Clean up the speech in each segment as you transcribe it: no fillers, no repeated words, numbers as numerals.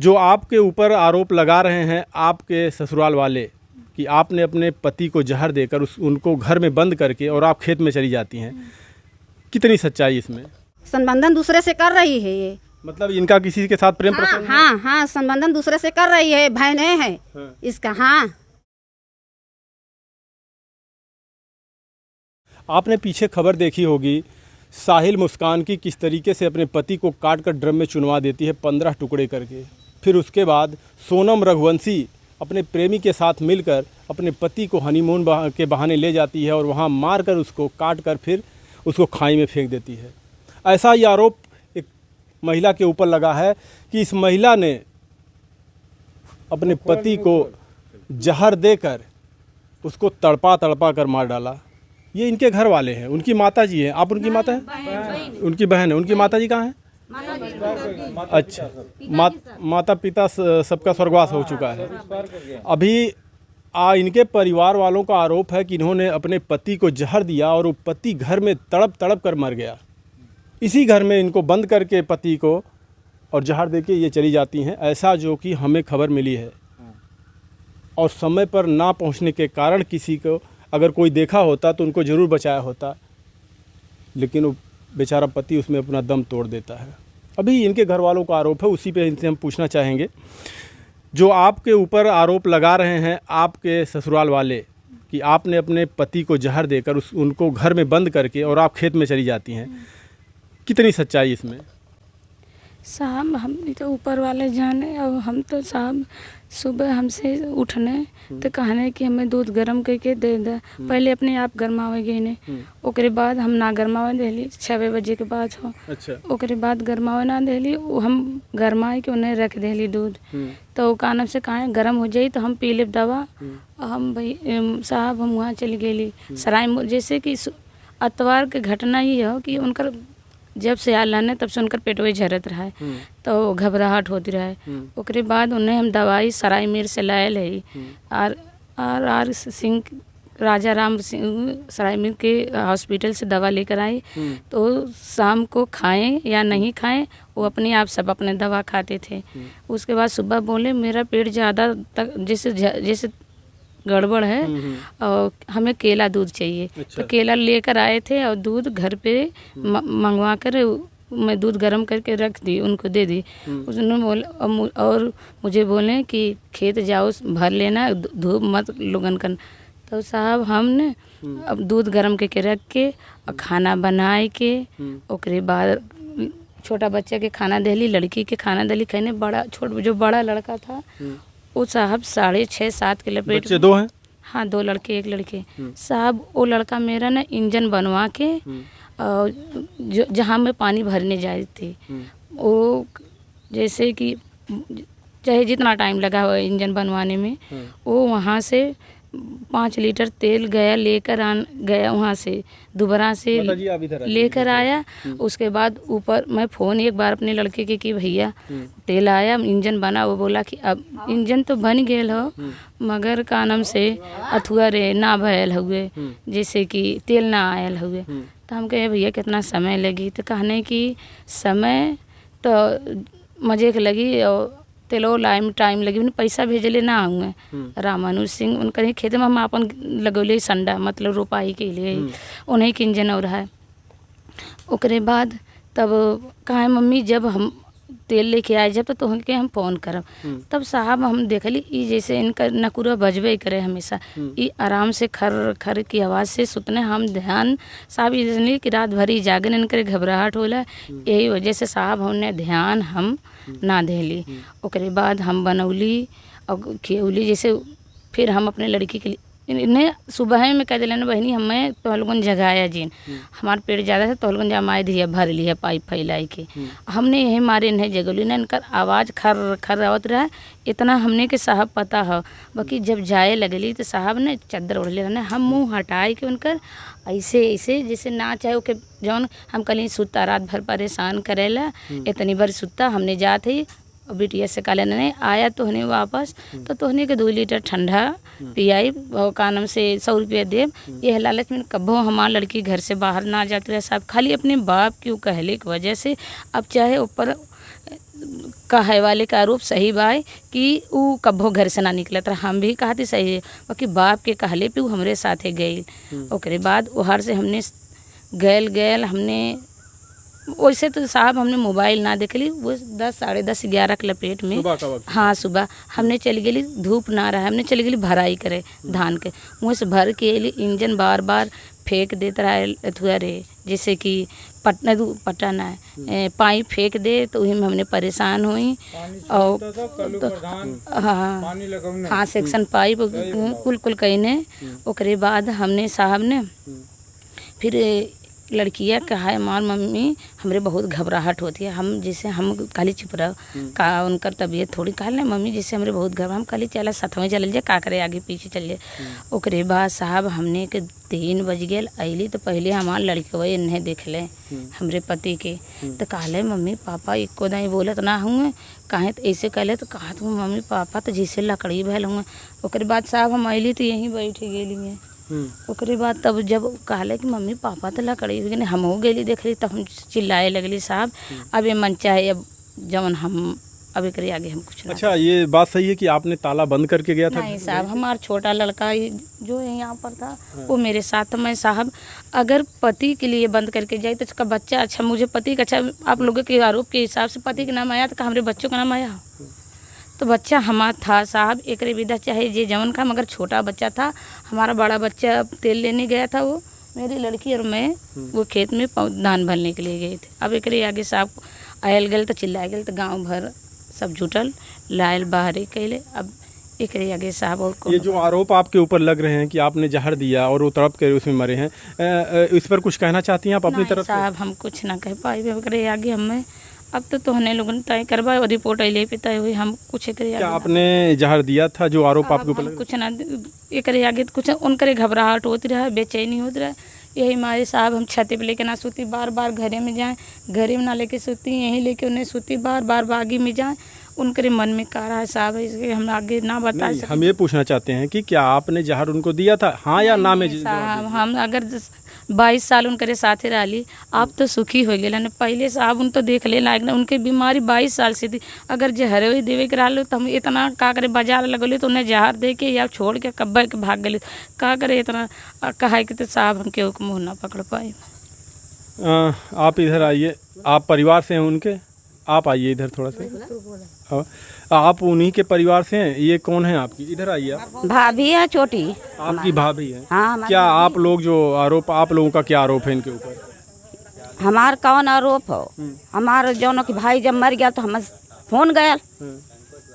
जो आपके ऊपर आरोप लगा रहे हैं आपके ससुराल वाले कि आपने अपने पति को जहर देकर उनको घर में बंद करके और आप खेत में चली जाती हैं, कितनी सच्चाई इसमें? संबंधन दूसरे से कर रही है ये। मतलब इनका किसी के साथ प्रेम प्रसंग? हाँ हाँ, संबंधन दूसरे से कर रही है, भय नहीं है हाँ। इसका। हाँ, आपने पीछे खबर देखी होगी साहिल मुस्कान की किस तरीके से अपने पति को काट कर ड्रम में चुनवा देती है 15 टुकड़े करके। फिर उसके बाद सोनम रघुवंशी अपने प्रेमी के साथ मिलकर अपने पति को हनीमून के बहाने ले जाती है और वहाँ मार कर उसको काट कर फिर उसको खाई में फेंक देती है। ऐसा ही आरोप एक महिला के ऊपर लगा है कि इस महिला ने अपने पति को जहर देकर उसको तड़पा तड़पा कर मार डाला। ये इनके घर वाले हैं, उनकी माता जी हैं। आप उनकी माता हैं? उनकी बहन है। उनकी माता जी कहाँ हैं? अच्छा, माता पिता सबका स्वर्गवास हो चुका है। अभी इनके परिवार वालों का आरोप है कि इन्होंने अपने पति को जहर दिया और वो पति घर में तड़प तड़प कर मर गया। इसी घर में इनको बंद करके पति को और जहर देके ये चली जाती हैं, ऐसा जो कि हमें खबर मिली है। और समय पर ना पहुंचने के कारण किसी को अगर कोई देखा होता तो उनको ज़रूर बचाया होता, लेकिन वो बेचारा पति उसमें अपना दम तोड़ देता है। अभी इनके घर वालों का आरोप है, उसी पे इनसे हम पूछना चाहेंगे। जो आपके ऊपर आरोप लगा रहे हैं आपके ससुराल वाले कि आपने अपने पति को जहर देकर उनको घर में बंद करके और आप खेत में चली जाती हैं, कितनी सच्चाई इसमें? साहब हम तो ऊपर वाले जाने, और हम तो साहब सुबह हमसे उठने तो कहने कि हमें दूध गर्म करके दे दे। पहले अपने आप गरमावे गई ने, ओकरे बाद हम ना गरमावे देली 6 बजे के बाद हो। अच्छा। ओकरे बाद गरमावे ना देली, हम गरमाए के उन्हें रख देली दूध। तो कानम से कहा गर्म हो जाई तो हम पी ले दवा। हम भाई साहब हम वहाँ चली गई सराय। जैसे कि अतवार के घटना ही हो कि उनका जब से आल ने तब से उनकर पेटवे झरत रहा है, तो घबराहट होती रहा। ओकरे बाद उन्हें हम दवाई सराय मीर से लायल है। आर सिंह राजा राम सिंह सराय मीर के हॉस्पिटल से दवा लेकर आई। तो शाम को खाएं या नहीं खाएं वो अपने आप सब अपने दवा खाते थे। उसके बाद सुबह बोले मेरा पेट ज़्यादा तक जैसे गड़बड़ है और हमें केला दूध चाहिए। अच्छा। तो केला लेकर आए थे और दूध घर पे मंगवा कर मैं दूध गर्म करके रख दी, उनको दे दी। उसने बोले और मुझे बोले कि खेत जाओ भर लेना, धूप मत लुगन कर। तो साहब हमने अब दूध गर्म करके रख के और खाना बनाए के ओकरे बाद छोटा बच्चा के खाना देली, लड़की के खाना देली। कहने बड़ा जो बड़ा लड़का था वो साहब 6.5-7 किलो पेट। बच्चे 2 हैं? हाँ, 2 लड़के 1 लड़की। साहब वो लड़का मेरा ना इंजन बनवा के और जहाँ मैं पानी भरने जा रही थी वो जैसे कि चाहे जितना टाइम लगा हुआ इंजन बनवाने में, वो वहाँ से 5 लीटर तेल लेकर गया वहाँ से दोबारा से लेकर आया। उसके बाद ऊपर मैं फ़ोन एक बार अपने लड़के के कि भैया तेल आया, इंजन बना। वो बोला कि अब इंजन तो बन गेल हो मगर का नाम से अथुआ रे ना भयल हुए, जैसे कि तेल ना आयल हुए। तो हम कहे भैया कितना समय लगी? तो कहने कि समय तो मजे के लगी और तेलो लाइम टाइम लगी, उन्हें पैसा भेजले ना आऊँगे। रामानुज सिंह उनका खेत में हम अपन लगौले संडा मतलब रोपाई के लिए उन्हें के इंजन और है। ओकरे बाद तब कहा मम्मी जब हम तेल लेके आए जब तो उनके हम फ़ोन करब। तब साहब हम देखली ई जैसे इनका नकुरा बजबे करे हमेशा, ई आराम से खर खर की आवाज़ से सुतने। हम ध्यान साहब इसलिए कि रात भरी जागन इनकर घबराहट होला, यही वजह से साहब हमने ध्यान हम ना देली। ओकरे बाद हम बनौली और खियौली। जैसे फिर हम अपने लड़की के लिए इन्हें सुबह में कह दिला बहनी हमें तोहलगुन जगाया जीन हमारे पेट ज़्यादा है, तोहलगुन जमाए दिया भर लिया पाइप फैलाई के। हमने यही मारे इन्हें जगली ना, इनका आवाज़ खर खर आवत रहा। इतना हमने के साहब पता हो। बाकी जब जाए लगली तो साहब ने चादर ओढ़ ले, हम मुँह हटाए के उनकर ऐसे ऐसे जैसे ना चाहे ओके जौन हम कल सुता रात भर परेशान करेला, इतनी बार सुता हमने जात ही और बिटिया से काले ने आया तो हने वापस तो तोहने के 2 लीटर ठंडा पियाई कानम से 100 रुपया दे। ये लालच में कब्बो हमार लड़की घर से बाहर ना जाती रहे साहब, खाली अपने बाप की कहले की वजह से। अब चाहे ऊपर कहे वाले का आरोप सही बाय कि वो कब्बो घर से ना निकलत रहा। हम भी कहते सही है, बाकी बाप के कहले पे वो हमरे साथे गई। ओकरे बाद वहाँ से हमने गैल हमने वैसे तो साहब हमने मोबाइल ना देख ली, वो 10 साढ़े 10 11 के लपेट में सुबह का वक्त? हाँ सुबह हमने चली गई, धूप ना रहा, हमने चली गई भराई करे धान के, मुँह से भर के लिए इंजन बार बार फेंक देता रहा अथुआ रे, जैसे कि पटना है पाइप फेंक दे, तो वही में हमने परेशान हुई। और हाँ सेक्शन पाइप कुल कहने। ओकरे बाद हमने साहब ने फिर लड़कियाँ कहा हमार मम्मी हमरे बहुत घबराहट होती है, हम जैसे हम खाली चुप रहो का उनकर तबीयत थोड़ी कहल नहीं मम्मी जैसे हमरे बहुत घबरा, हम खाली चला साथवें चल जाए का करे आगे पीछे चल जाए। ओकरे बाद साहब हमने के 3 बज गए अली, तो पहले हमार लड़के इन्हें देख ले हमरे पति के, तो कहले मम्मी पापा एको दाई बोलत ना हुए काहे तो ऐसे कहले, तो कहा तुम मम्मी पापा तो जैसे लकड़ी भैल हुए। ओकरे बाद साहब हम अली तो यहीं बैठ गेली हैं। ओकरे बाद तब जब कहले कि मम्मी पापा तो लकड़ी हुई नहीं, हम हो गई देख ली, तब हम चिल्लाए लगली साहब अब ये मन चाहे अब जवन हम अब एक आगे हम कुछ ना। अच्छा, ये बात सही है कि आपने ताला बंद करके गया था? नहीं साहब, हमारा छोटा लड़का जो यहाँ पर था वो मेरे साथ था। मैं साहब अगर पति के लिए बंद करके जाए तो उसका बच्चा अच्छा, मुझे पति का अच्छा, आप लोगों के आरोप के हिसाब से पति का नाम आया तो हमारे बच्चों का नाम आया, तो बच्चा हमारा था साहब एक विदा चाहे जे जवन का, मगर छोटा बच्चा था। हमारा बड़ा बच्चा तेल लेने गया था, वो मेरी लड़की और मैं वो खेत में धान भरने के लिए गए थे। अब एक आगे साहब आयल गए तो चिल्लाए गए, तो गांव भर सब जुटल लायल बाहर कैले। अब एक आगे साहब और ये जो आरोप आपके ऊपर लग रहे हैं कि आपने जहर दिया और वो तड़प कर उसमें मरे हैं, इस पर कुछ कहना चाहती हैं आप अपनी तरफ से? साहब हम कुछ ना कह पाए आगे हमें, अब तो हमने लोगों ने तय करवा और रिपोर्ट अले पे तय हुई, हम कुछ क्या आपने जहर दिया था जो आरोप आपके ऊपर? कुछ ना एक आगे कुछ उनके घबराहट होती रहा, बेचैनी होती रहा, यही हमारे साहब हम छत पे लेके ना सोती, बार बार घरे में जाएं, घरे में ना लेके सोती, यहीं लेके उन्हें सोती, बार बार बागी में जाएं, उनके मन में का रहा है साहब, इसके हम आगे ना बता सकते। हम ये पूछना चाहते हैं कि क्या आपने जहर उनको दिया था, हाँ या ना में? साहब हम अगर 22 साल उनके साथे रही, आप तो सुखी हो गए ना, पहले साहब उन तो देख ले लायक ना, उनके बीमारी 22 साल से थी, अगर जहर ही देवे के रहा तो हम इतना का करे बाजार लगल तो उन्हें जहर दे के या छोड़ के कब्बे के भाग गए, का करे इतना कहा कि तो साहब हम केहू को मुँह ना पकड़ पाए। आप इधर आइए, आप परिवार से हैं उनके, आप आइए इधर थोड़ा सा, आप उन्हीं के परिवार से हैं? ये कौन है आपकी? इधर आइए आप। भाभी है छोटी, आपकी भाभी है? हाँ। क्या आप लोग जो आरोप, आप लोगों का क्या आरोप है इनके ऊपर? हमार कौन आरोप हो, हमार जौन कि भाई जब मर गया तो हम फोन गया,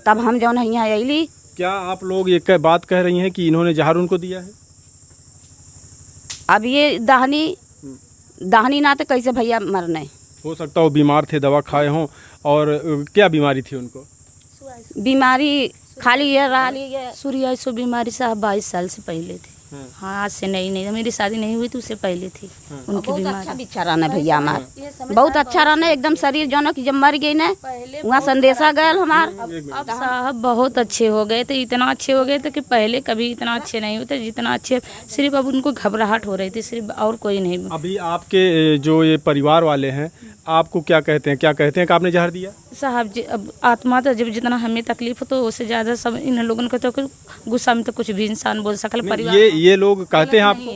तब हम जौन यहाँ अली। क्या आप लोग एक बात कह रही हैं कि इन्होंने जहर उनको दिया है? अब ये दाहनी ना तो कैसे भैया मरने, हो सकता हो बीमार थे, दवा खाए हों। और क्या बीमारी थी उनको? बीमारी खाली ये रहा ये सूर्यासो बीमारी साहब 22 साल से पहले थी। हाँ आज से नहीं, मेरी शादी नहीं हुई थी उससे पहले थी उनकी बीमारी। अच्छा बिच्छा रहना भैया हमार, बहुत अच्छा रहना एकदम शरीर जो कि जब मर गई ना वहाँ संदेशा गया हमार। अब साहब बहुत अच्छे हो गए थे, इतना अच्छे हो गए थे कि पहले कभी इतना अच्छे नहीं होते जितना अच्छे, सिर्फ अब उनको घबराहट हो रही थी, सिर्फ और कोई नहीं। अभी आपके जो ये परिवार वाले हैं आपको क्या कहते हैं? क्या कहते हैं कि आपने जहर दिया? साहब अब आत्मा तो जब जितना हमें तकलीफ हो तो उससे ज़्यादा सब इन लोगों को तो गुस्सा में तो कुछ भी इंसान बोल सकल। परिवार ये लोग कहते हैं आपको?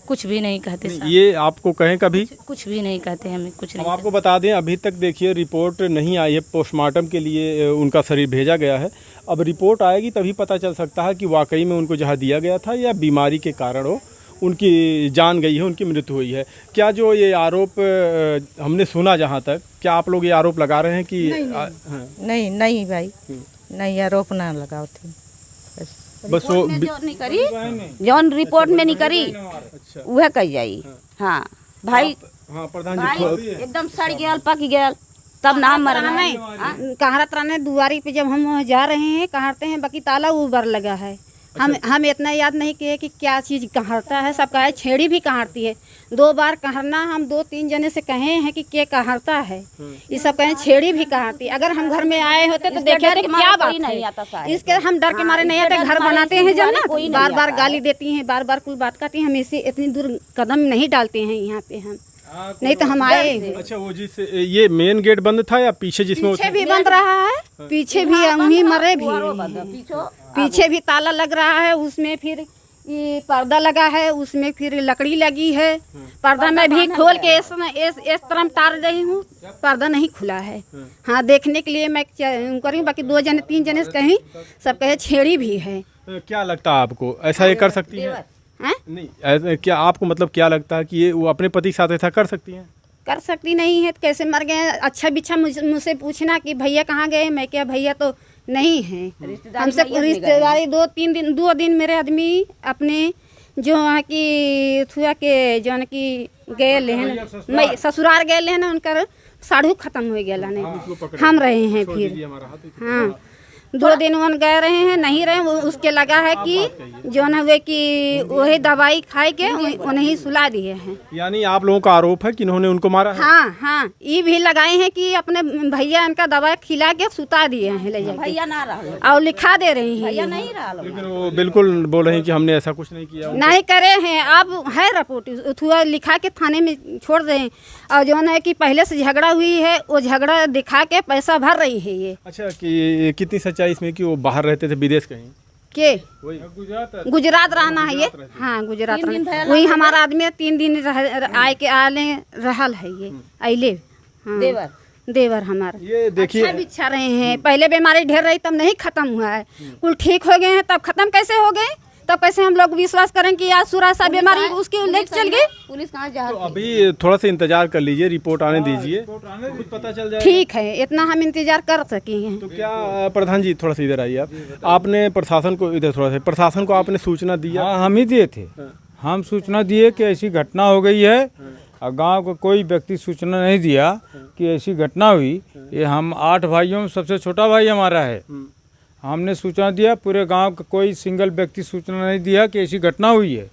कुछ भी नहीं कहते साहब, ये आपको कहें कभी? कुछ भी नहीं कहते हमें, कुछ नहीं। आपको बता दें अभी तक देखिए रिपोर्ट नहीं आई है, पोस्टमार्टम के लिए उनका शरीर भेजा गया है। अब रिपोर्ट आएगी तभी पता चल सकता है कि वाकई में उनको जहर दिया गया था या बीमारी के कारण हो उनकी जान गई है, उनकी मृत्यु हुई है। क्या जो ये आरोप हमने सुना जहाँ तक, क्या आप लोग ये आरोप लगा रहे हैं कि नहीं भाई, नहीं आरोप ना लगाओ थे, बस वो नहीं करी जौन रिपोर्ट में नहीं करी वह कही जाई। हाँ भाई, हाँ प्रधान जी, एकदम सड़ गया पक गया तब नाम मरना नहीं। कहारत रहने दुआरी पे जब हम जा रहे हैं कहते हैं बाकी ताला ऊपर लगा है। हम इतना याद नहीं किए कि क्या चीज़ कहारता है, सब कहे छेड़ी भी कहारती है। 2 बार कहरना हम 2-3 जने से कहे हैं कि क्या कहारता है, ये सब कहें छेड़ी भी कहारती। अगर हम घर में आए होते तो देखे थे क्या बात नहीं आता, इसके हम डर के मारे नहीं आते। घर बनाते हैं जब ना बार बार गाली देती हैं, बार बार कुल बात करती हैं, हम इसे इतनी दूर कदम नहीं डालते हैं यहाँ पे हम। नहीं तो हम आए। अच्छा, वो जिस ये मेन गेट बंद था या पीछे जिसमें पीछे भी बंद रहा है, पीछे भी वहीं मरे भी, पीछे भी ताला लग रहा है, उसमें फिर ये पर्दा लगा है, उसमें फिर लकड़ी लगी है। पर्दा मैं भी खोल के इस तरह तार रही हूँ, पर्दा नहीं खुला है। हाँ, देखने के लिए मैं करी, बाकी 2 जने 3 जने कहीं सब कहे छेड़ी भी है। क्या लगता है आपको, ऐसा ये कर सकती है? नहीं, क्या आपको मतलब क्या लगता है कि ये वो अपने पति के साथ ऐसा कर सकती हैं? कर सकती नहीं है तो कैसे मर गए? अच्छा बिच्छा मुझसे पूछना कि भैया कहाँ गए, मैं क्या भैया तो नहीं है। हमसे रिश्तेदारी 2 दिन मेरे आदमी अपने जो है कि थुआ के जो है कि गए हैं, मैं ससुराल गए हैं, उनका साढ़ू खत्म हो गया ने, हम रहे हैं फिर। हाँ, 2 दिन वन गए रहे हैं, नहीं रहे, उसके लगा है कि जो न हुए कि वही दवाई खाए के उन्हें सुला दिए हैं। यानी आप लोगों का आरोप है कि इन्होंने उनको मारा है? हाँ हाँ, ये भी लगाए हैं कि अपने भैया इनका दवाई खिला के सुता दिए हैं ले जाके, भैया ना रहा और लिखा दे रही हैं, भैया नहीं रहा, लेकिन वो बिल्कुल बोल रहे हैं कि हमने ऐसा कुछ नहीं किया, नहीं करे हैं। अब है रिपोर्ट थुआ लिखा के थाने में छोड़ रहे हैं, और जो है कि पहले से झगड़ा हुई है, वो झगड़ा दिखा के पैसा भर रही है ये। अच्छा, कि कितनी सच्चाई इसमें कि वो बाहर रहते थे, विदेश कहीं के गुजरात रहना है ये? हाँ, गुजरात रहना। वही हमारा आदमी 3 दिन आए के आले रहल है ये अले। हाँ, देवर हमारा। ये देखिए, अच्छा बिच्छा रहे हैं, पहले बीमारी ढेर रही तब नहीं खत्म हुआ है, कुल ठीक हो गए हैं, तब खत्म कैसे हो गए? तब कैसे हम लोग विश्वास करें कि आज सूरा सा बीमारी उसकी उल्लेख चल गई? पुलिस कहाँ जा रही है? अभी थोड़ा सा इंतजार कर लीजिए, रिपोर्ट आने दीजिए, कुछ पता चल जाएगा। ठीक है, इतना हम इंतजार कर सके हैं। तो क्या प्रधान जी थोड़ा सा इधर आइए आपने प्रशासन को, इधर थोड़ा सा, प्रशासन को आपने सूचना दिया? हाँ, हम ही दिए थे। हम सूचना दिए कि ऐसी घटना हो गई है, और गांव का कोई व्यक्ति सूचना नहीं दिया कि ऐसी घटना हुई। ये हम 8 भाइयों में सबसे छोटा भाई हमारा है, हमने सूचना दिया। पूरे गांव का कोई सिंगल व्यक्ति सूचना नहीं दिया कि ऐसी घटना हुई है।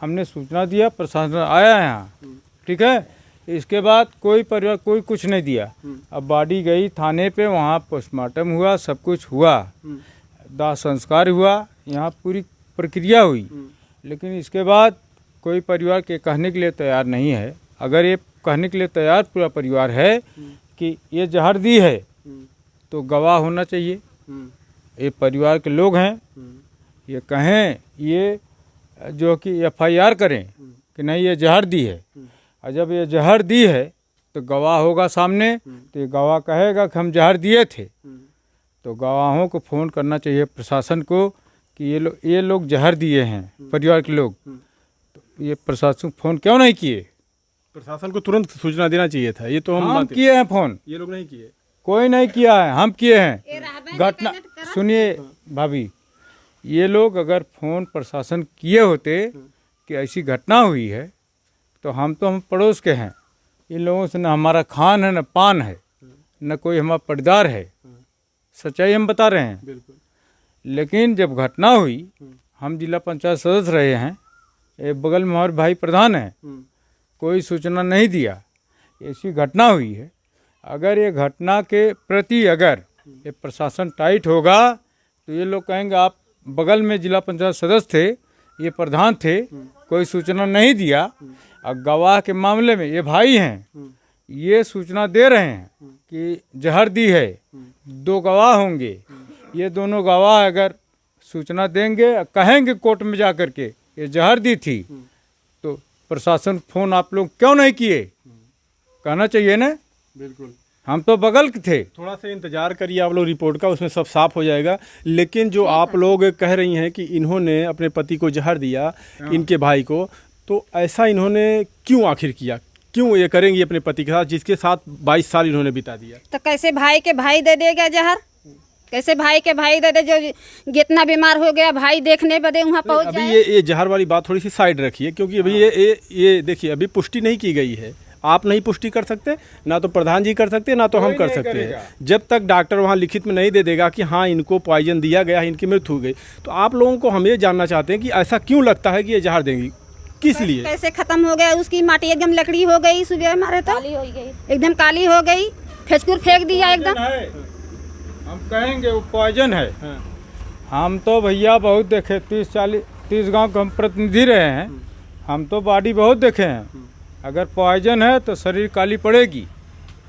हमने सूचना दिया, प्रशासन आया है यहाँ, ठीक है। इसके बाद कोई परिवार कोई कुछ नहीं दिया। अब बॉडी गई थाने पे, वहाँ पोस्टमार्टम हुआ, सब कुछ हुआ, दाह संस्कार हुआ, यहाँ पूरी प्रक्रिया हुई। लेकिन इसके बाद कोई परिवार के कहने के लिए तैयार नहीं है। अगर ये कहने के लिए तैयार पूरा परिवार है कि ये जहर दी है, तो गवाह होना चाहिए। ये परिवार के लोग हैं, ये कहें, ये जो कि FIR करें कि नहीं ये जहर दी है, और जब ये जहर दी है तो गवाह होगा सामने, तो ये गवाह कहेगा कि हम जहर दिए थे। तो गवाहों को फ़ोन करना चाहिए प्रशासन को कि ये लोग जहर दिए हैं, परिवार के लोग। तो ये प्रशासन फ़ोन क्यों नहीं किए? प्रशासन को तुरंत सूचना देना चाहिए था। ये तो हम किए हैं फ़ोन, ये लोग नहीं किए, कोई नहीं किया है, हम किए हैं। घटना सुनिए भाभी, ये लोग अगर फ़ोन प्रशासन किए होते कि ऐसी घटना हुई है, तो हम पड़ोस के हैं, इन लोगों से न हमारा खान है, न पान है, न कोई हमारा पटदार है। सच्चाई हम बता रहे हैं। बिल्कुल। लेकिन जब घटना हुई, हम जिला पंचायत सदस्य रहे हैं, एक बगल में हमारे भाई प्रधान हैं, कोई सूचना नहीं दिया, ऐसी घटना हुई है। अगर ये घटना के प्रति अगर ये प्रशासन टाइट होगा, तो ये लोग कहेंगे आप बगल में जिला पंचायत सदस्य थे, ये प्रधान थे, कोई सूचना नहीं दिया। और गवाह के मामले में ये भाई हैं, ये सूचना दे रहे हैं कि जहर दी है, 2 गवाह होंगे, ये दोनों गवाह अगर सूचना देंगे, कहेंगे कोर्ट में जा कर के ये जहर दी थी, तो प्रशासन फ़ोन आप लोग क्यों नहीं किए? कहना चाहिए ना। बिल्कुल, हम तो बगल के थे। थोड़ा सा इंतजार करिए आप लोग रिपोर्ट का, उसमें सब साफ हो जाएगा। लेकिन जो आप लोग कह रही हैं कि इन्होंने अपने पति को जहर दिया, इनके भाई को, तो ऐसा इन्होंने क्यों आखिर किया? क्यों ये करेंगी अपने पति के साथ, जिसके साथ 22 साल इन्होंने बिता दिया? तो कैसे भाई के भाई दे देगा जहर? कैसे भाई के भाई दे दे? जो जितना बीमार हो गया भाई देखने बदे वहाँ पहुँच अभी ये जहर वाली बात थोड़ी सी साइड रखिए, क्योंकि अभी ये देखिए, अभी पुष्टि नहीं की गई है। आप नहीं पुष्टि कर सकते, ना तो प्रधान जी कर सकते, ना तो हम कर सकते हैं। जब तक डॉक्टर वहाँ लिखित में नहीं दे देगा कि हाँ इनको पॉइजन दिया गया है, इनकी मृत्यु हो गई, तो आप लोगों को हम ये जानना चाहते हैं कि ऐसा क्यों लगता है कि ये जहर देंगी, किस लिए? कैसे खत्म हो गया? उसकी माटी एकदम लकड़ी हो गई, सुबह हमारे तो एकदम काली हो गई, फेंचकुर फेंक दिया एकदम। हम कहेंगे वो पॉइजन है। हम तो भैया बहुत देखे, 30 गांव के हम प्रतिनिधि रहे हैं, हम तो बॉडी बहुत देखे हैं। अगर पॉइजन है तो शरीर काली पड़ेगी।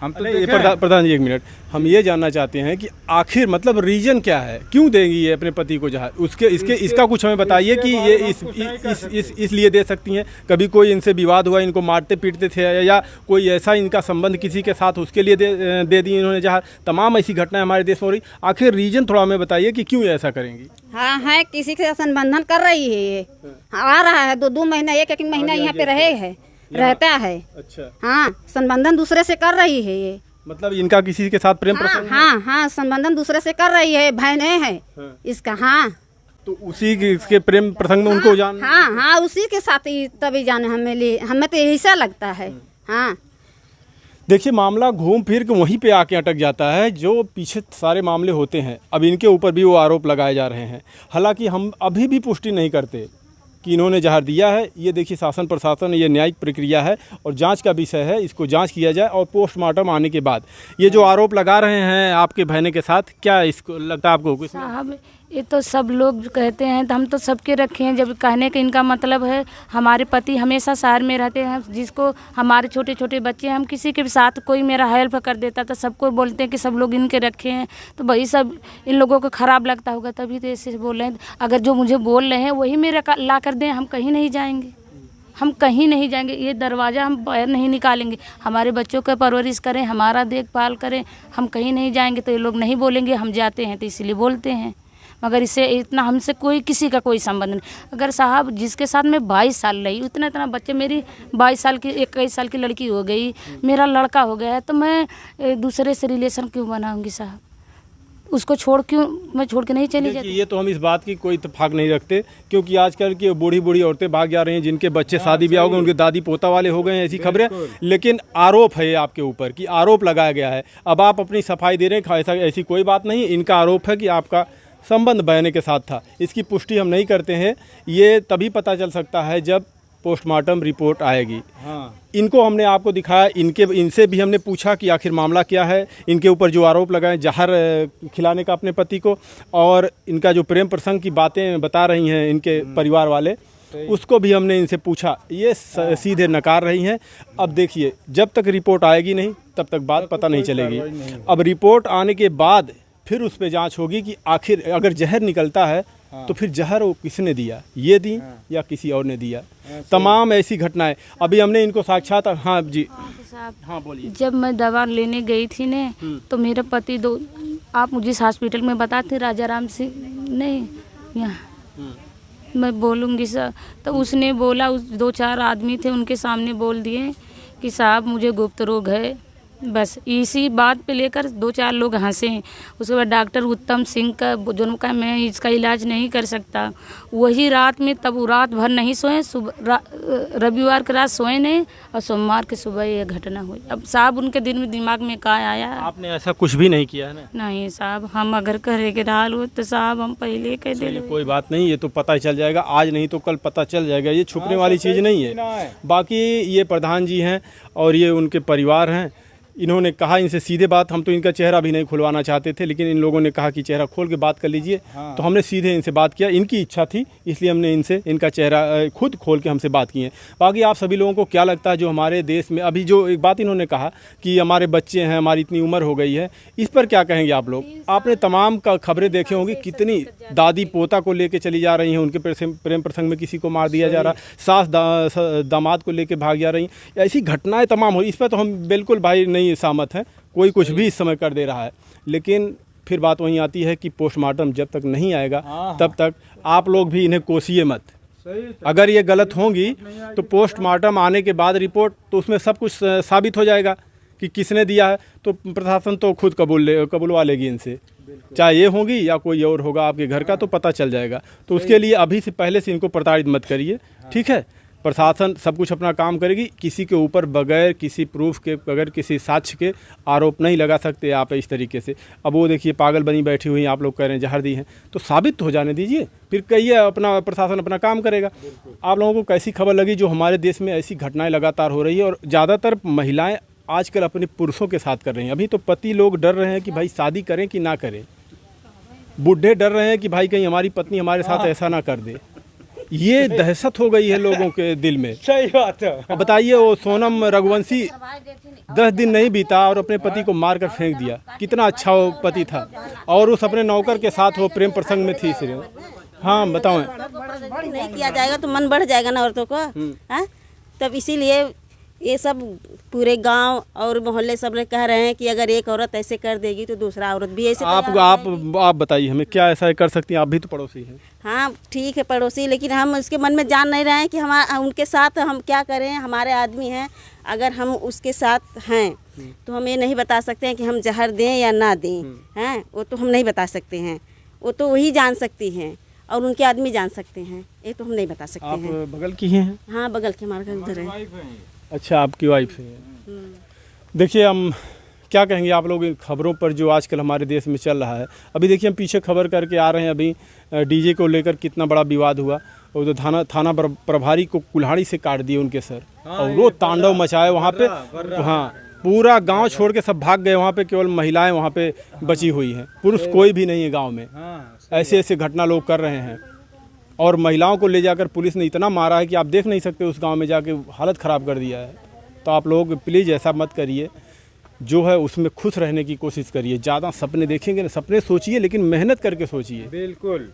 हम तो नहीं, देखे हैं। प्रधान जी एक मिनट, हम ये जानना चाहते हैं कि आखिर मतलब रीजन क्या है, क्यों देंगी ये अपने पति को जहर? इसका कुछ हमें बताइए कि ये इसलिए दे सकती हैं। कभी कोई इनसे विवाद हुआ, इनको मारते पीटते थे, या कोई ऐसा इनका संबंध किसी के साथ, उसके लिए दे दी इन्होंने जहर? तमाम ऐसी घटनाएं हमारे देश में हो रही। आखिर रीजन थोड़ा हमें बताइए कि क्यों ये ऐसा करेंगी? हाँ है, किसी के संबंधन कर रही है ये, आ रहा है 2-2 महीना, एक महीना यहाँ पे रहता है। अच्छा, हाँ, संबंधन दूसरे से कर रही है ये। मतलब इनका किसी के साथ प्रेम प्रसंग? हाँ, संबंधन दूसरे से कर रही है, बहन है इसका। हाँ, तो उसी के प्रेम प्रसंग में उनको जान? हाँ, उसी के साथ ही तभी जाने हमें तो यही सा लगता है। हाँ, देखिए, मामला घूम फिर के वहीं पे आके अटक जाता है जो पीछे सारे मामले होते हैं। अब इनके ऊपर भी वो आरोप लगाए जा रहे हैं। हालांकि हम अभी भी पुष्टि नहीं करते कि इन्होंने जहर दिया है। ये देखिए, शासन प्रशासन, ये न्यायिक प्रक्रिया है और जांच का विषय है। इसको जांच किया जाए और पोस्टमार्टम आने के बाद ये जो आरोप लगा रहे हैं आपके बहने के साथ, क्या इसको लगता है आपको कुछ? साहब ये तो सब लोग कहते हैं, तो हम तो सबके रखे हैं। जब कहने का इनका मतलब है, हमारे पति हमेशा शहर में रहते हैं, जिसको हमारे छोटे छोटे बच्चे हैं, हम किसी के साथ कोई मेरा हेल्प कर देता तो सबको बोलते हैं कि सब लोग इनके रखे हैं। तो भाई सब इन लोगों को ख़राब लगता होगा, तभी तो ऐसे बोल रहे हैं। अगर जो मुझे बोल रहे हैं वही मेरा ला कर दें, हम कहीं नहीं जाएंगे, हम कहीं नहीं जाएंगे। ये दरवाज़ा हम बाहर नहीं निकालेंगे। हमारे बच्चों का परवरिश करें, हमारा देखभाल करें, हम कहीं नहीं जाएंगे। तो ये लोग नहीं बोलेंगे हम जाते हैं, तो इसलिए बोलते हैं। मगर इससे इतना हमसे कोई किसी का कोई संबंध नहीं। अगर साहब जिसके साथ मैं 22 साल रही, इतना बच्चे, मेरी 22 साल की 21 साल की लड़की हो गई, मेरा लड़का हो गया है, तो मैं दूसरे से रिलेशन क्यों बनाऊंगी साहब? उसको मैं छोड़ के नहीं चली जाती। ये तो हम इस बात की कोई इत्तेफाक नहीं रखते, क्योंकि आजकल की बूढ़ी बूढ़ी औरतें भाग जा रही हैं, जिनके बच्चे शादी ब्याह हो गए, उनके दादी पोता वाले हो गए हैं, ऐसी खबरें। लेकिन आरोप है आपके ऊपर कि आरोप लगाया गया है। अब आप अपनी सफाई दे रहे हैं, ऐसी कोई बात नहीं। इनका आरोप है कि आपका संबंध बहने के साथ था। इसकी पुष्टि हम नहीं करते हैं। ये तभी पता चल सकता है जब पोस्टमार्टम रिपोर्ट आएगी। हाँ। इनको हमने आपको दिखाया, इनसे भी हमने पूछा कि आखिर मामला क्या है। इनके ऊपर जो आरोप लगाए जहर खिलाने का अपने पति को, और इनका जो प्रेम प्रसंग की बातें बता रही हैं इनके परिवार वाले, उसको भी हमने इनसे पूछा। ये सीधे नकार रही हैं। अब देखिए, जब तक रिपोर्ट आएगी नहीं तब तक बात पता नहीं चलेगी। अब रिपोर्ट आने के बाद फिर उस पर जांच होगी कि आखिर अगर जहर निकलता है तो फिर जहर वो किसने दिया, ये दी या किसी और ने दिया। तमाम ऐसी घटनाएं अभी हमने इनको साक्षात। हाँ जी, हाँ बोलिए। जब मैं दवा लेने गई थी ने, तो मेरा पति आप मुझे इस हॉस्पिटल में बताते, राजा राम सिंह नहीं यहाँ मैं बोलूँगी सर, तो उसने बोला, उस 2-4 आदमी थे, उनके सामने बोल दिए कि साहब मुझे गुप्त रोग है। बस इसी बात पे लेकर 2-4 लोग हंसे। उसके बाद डॉक्टर उत्तम सिंह का जो का मैं इसका इलाज नहीं कर सकता, वही रात में, तब वो रात भर नहीं सोए, सुबह रविवार की रात सोए नहीं, और सोमवार की सुबह ये घटना हुई। अब साहब उनके दिमाग में क्या आया? आपने ऐसा कुछ भी नहीं किया है ना? नहीं साहब, हम अगर करे के डाल हो तो साहब हम पहले कह दे। कोई बात नहीं, ये तो पता ही चल जाएगा, आज नहीं तो कल पता चल जाएगा। ये छुपने वाली चीज़ नहीं है। बाकी ये प्रधान जी हैं और ये उनके परिवार हैं। इन्होंने कहा, इनसे सीधे बात, हम तो इनका चेहरा भी नहीं खुलवाना चाहते थे, लेकिन इन लोगों ने कहा कि चेहरा खोल के बात कर लीजिए। तो हमने सीधे इनसे बात किया, इनकी इच्छा थी, इसलिए हमने इनका चेहरा खुद खोल के हमसे बात की है। बाकी आप सभी लोगों को क्या लगता है, जो हमारे देश में अभी जो एक बात इन्होंने कहा कि हमारे बच्चे हैं, हमारी इतनी उम्र हो गई है, इस पर क्या कहेंगे आप लोग? आपने तमाम खबरें देखे होंगी, कितनी दादी पोता को लेके चली जा रही हैं, उनके प्रेम प्रसंग में किसी को मार दिया जा रहा, सास दामाद को लेके भाग जा रही, ऐसी घटनाएं तमाम हो। इस पर तो हम बिल्कुल भाई नहीं सहमत हैं, कोई कुछ भी इस समय कर दे रहा है। लेकिन फिर बात वहीं आती है कि पोस्टमार्टम जब तक नहीं आएगा तब तक आप लोग भी इन्हें कोसिए मत। अगर ये गलत होंगी तो पोस्टमार्टम आने के बाद रिपोर्ट, तो उसमें सब कुछ साबित हो जाएगा कि किसने दिया है। तो प्रशासन तो खुद कबूलवा लेगी इनसे, चाहे ये होगी या कोई और होगा आपके घर का, तो पता चल जाएगा। तो उसके लिए अभी से पहले से इनको प्रताड़ित मत करिए, ठीक है? प्रशासन सब कुछ अपना काम करेगी। किसी के ऊपर बगैर किसी प्रूफ के, बगैर किसी साक्ष्य के आरोप नहीं लगा सकते आप इस तरीके से। अब वो देखिए पागल बनी बैठी हुई, आप लोग कह रहे हैं जहर दी है, तो साबित हो जाने दीजिए, फिर कहिए अपना प्रशासन अपना काम करेगा। आप लोगों को कैसी खबर लगी जो हमारे देश में ऐसी घटनाएं लगातार हो रही है, और ज़्यादातर महिलाएं आजकल अपने पुरुषों के साथ कर रही हैं। अभी तो पति लोग डर रहे हैं कि भाई शादी करें कि ना करें, बूढ़े डर रहे हैं कि भाई कहीं हमारी पत्नी हमारे साथ ऐसा ना कर दे। ये दहशत हो गई है लोगों के दिल में। सही बात है। अब बताइए, वो सोनम रघुवंशी 10 दिन नहीं बीता और अपने पति को मार कर फेंक दिया। कितना अच्छा वो पति था और उस अपने नौकर के साथ वो प्रेम प्रसंग में थी सिर्फ। हाँ बताओ। नहीं किया जाएगा तो मन बढ़ जाएगा ना औरतों को, हाँ? तब इसीलिए ये सब पूरे गांव और मोहल्ले सब लोग कह रहे हैं कि अगर एक औरत ऐसे कर देगी तो दूसरा औरत भी ऐसे आप बताइए हमें, क्या ऐसा कर सकती हैं? आप भी तो पड़ोसी हैं। हाँ ठीक है पड़ोसी, लेकिन हम उसके मन में जान नहीं रहे हैं कि हम उनके साथ हम क्या करें। हमारे आदमी हैं, अगर हम उसके साथ हैं तो हम ये नहीं बता सकते हैं कि हम जहर दें या ना दें, हैं? वो तो हम नहीं बता सकते हैं, वो तो वही जान सकती हैं और उनके आदमी जान सकते हैं, ये तो हम नहीं बता सकते आप हैं। बगल की हैं? हाँ बगल के हमारे घर उधर है। अच्छा, आपकी वाइफ है। देखिए, हम क्या कहेंगे आप लोग इन खबरों पर जो आजकल हमारे देश में चल रहा है। अभी देखिए, हम पीछे खबर करके आ रहे हैं, अभी डीजे को लेकर कितना बड़ा विवाद हुआ और जो थाना प्रभारी को कुल्हाड़ी से काट दिए उनके सर, और वो तांडव मचाए वहाँ पे। हाँ, पूरा गांव छोड़ के सब भाग गए वहाँ पे, केवल महिलाएं वहाँ पे बची हुई हैं, पुरुष कोई भी नहीं है गाँव में। ऐसे ऐसे घटना लोग कर रहे हैं और महिलाओं को ले जाकर पुलिस ने इतना मारा है कि आप देख नहीं सकते, उस गांव में जाके हालत ख़राब कर दिया है। तो आप लोग प्लीज़ ऐसा मत करिए, जो है उसमें खुश रहने की कोशिश करिए। ज़्यादा सपने देखेंगे ना, सपने सोचिए लेकिन मेहनत करके सोचिए। बिल्कुल,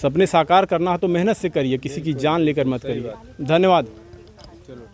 सपने साकार करना है तो मेहनत से करिए, किसी की जान लेकर मत करिए। धन्यवाद। चलो।